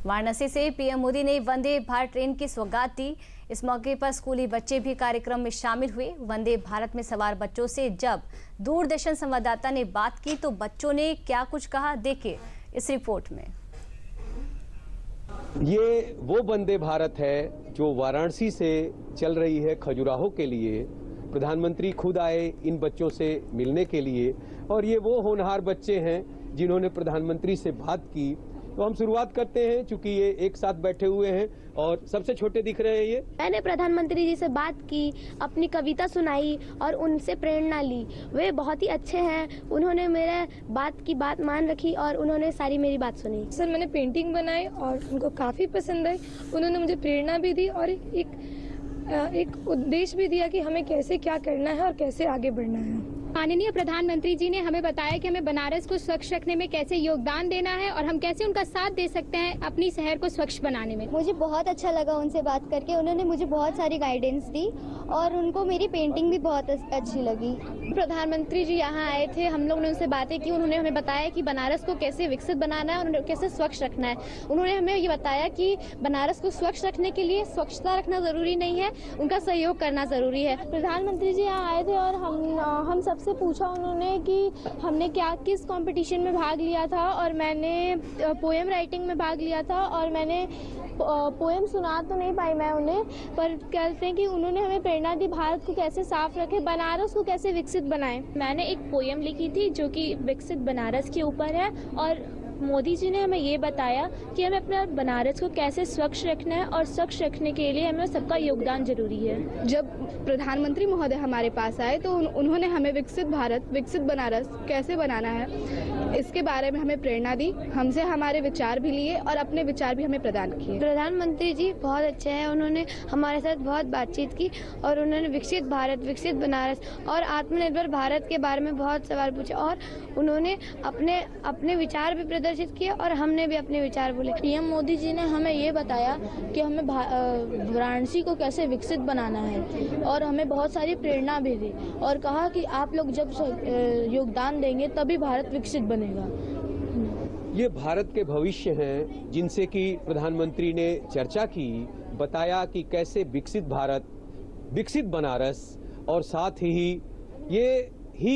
वाराणसी से पीएम मोदी ने वंदे भारत ट्रेन की सौगात दी। इस मौके पर स्कूली बच्चे भी कार्यक्रम में शामिल हुए। वंदे भारत में सवार बच्चों से जब दूरदर्शन संवाददाता ने बात की तो बच्चों ने क्या कुछ कहा, देखिए इस रिपोर्ट में। ये वो वंदे भारत है जो वाराणसी से चल रही है खजुराहो के लिए। प्रधानमंत्री खुद आए इन बच्चों से मिलने के लिए और ये वो होनहार बच्चे हैं जिन्होंने प्रधानमंत्री से बात की। तो हम शुरुआत करते हैं, चूंकि ये एक साथ बैठे हुए हैं और सबसे छोटे दिख रहे हैं ये। मैंने प्रधानमंत्री जी से बात की, अपनी कविता सुनाई और उनसे प्रेरणा ली। वे बहुत ही अच्छे हैं, उन्होंने मेरे बात की बात मान रखी और उन्होंने सारी मेरी बात सुनी। सर मैंने पेंटिंग बनाई और उनको काफ़ी पसंद आई। उन्होंने मुझे प्रेरणा भी दी और एक उद्देश्य भी दिया कि हमें कैसे क्या करना है और कैसे आगे बढ़ना है। माननीय प्रधानमंत्री जी ने हमें बताया कि हमें बनारस को स्वच्छ रखने में कैसे योगदान देना है और हम कैसे उनका साथ दे सकते हैं अपनी शहर को स्वच्छ बनाने में। मुझे बहुत अच्छा लगा उनसे बात करके। उन्होंने मुझे बहुत सारी गाइडेंस दी और उनको मेरी पेंटिंग भी बहुत अच्छी लगी। प्रधानमंत्री जी यहाँ आए थे, हम लोग ने उनसे बातें की। उन्होंने हमें बताया कि बनारस को कैसे विकसित बनाना है और कैसे स्वच्छ रखना है। उन्होंने हमें ये बताया कि बनारस को स्वच्छ रखने के लिए स्वच्छता रखना जरूरी नहीं है, उनका सहयोग करना जरूरी है। प्रधानमंत्री जी यहाँ आए थे और हम सबसे पूछा उन्होंने कि हमने किस कंपटीशन में भाग लिया था और मैंने पोएम राइटिंग में भाग लिया था और मैंने पोएम सुना तो नहीं पाई मैं उन्हें, पर कहते हैं कि उन्होंने हमें प्रेरणा दी भारत को कैसे साफ रखे, बनारस को कैसे विकसित बनाएं। मैंने एक पोएम लिखी थी जो कि विकसित बनारस के ऊपर है और मोदी जी ने हमें ये बताया कि हमें अपना बनारस को कैसे स्वच्छ रखना है और स्वच्छ रखने के लिए हमें सबका योगदान जरूरी है। जब प्रधानमंत्री महोदय हमारे पास आए तो उन्होंने हमें विकसित भारत, विकसित बनारस कैसे बनाना है इसके बारे में हमें प्रेरणा दी। हमसे हमारे विचार भी लिए और अपने विचार भी हमें प्रदान किए। प्रधानमंत्री जी बहुत अच्छे हैं, उन्होंने हमारे साथ बहुत बातचीत की और उन्होंने विकसित भारत, विकसित बनारस और आत्मनिर्भर भारत के बारे में बहुत सवाल पूछे और उन्होंने अपने विचार भी प्रदर्शित किए और हमने भी अपने विचार बोले। पीएम मोदी जी ने हमें ये बताया कि हमें वाराणसी को कैसे विकसित बनाना है और हमें बहुत सारी प्रेरणा भी दी और कहा कि आप लोग जब योगदान देंगे तभी भारत विकसित बनेगा। ये भारत के भविष्य हैं जिनसे कि प्रधानमंत्री ने चर्चा की, बताया कि कैसे विकसित भारत, विकसित बनारस और साथ ही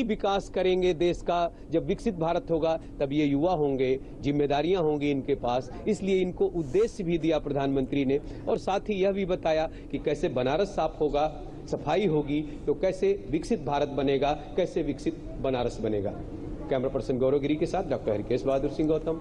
विकास करेंगे देश का। जब विकसित भारत होगा तब ये युवा होंगे, जिम्मेदारियां होंगी इनके पास, इसलिए इनको उद्देश्य भी दिया प्रधानमंत्री ने और साथ ही यह भी बताया कि कैसे बनारस साफ होगा, सफाई होगी तो कैसे विकसित भारत बनेगा, कैसे विकसित बनारस बनेगा। कैमरा पर्सन गौरव गिरी के साथ डॉक्टर हरिकेश बहादुर सिंह गौतम।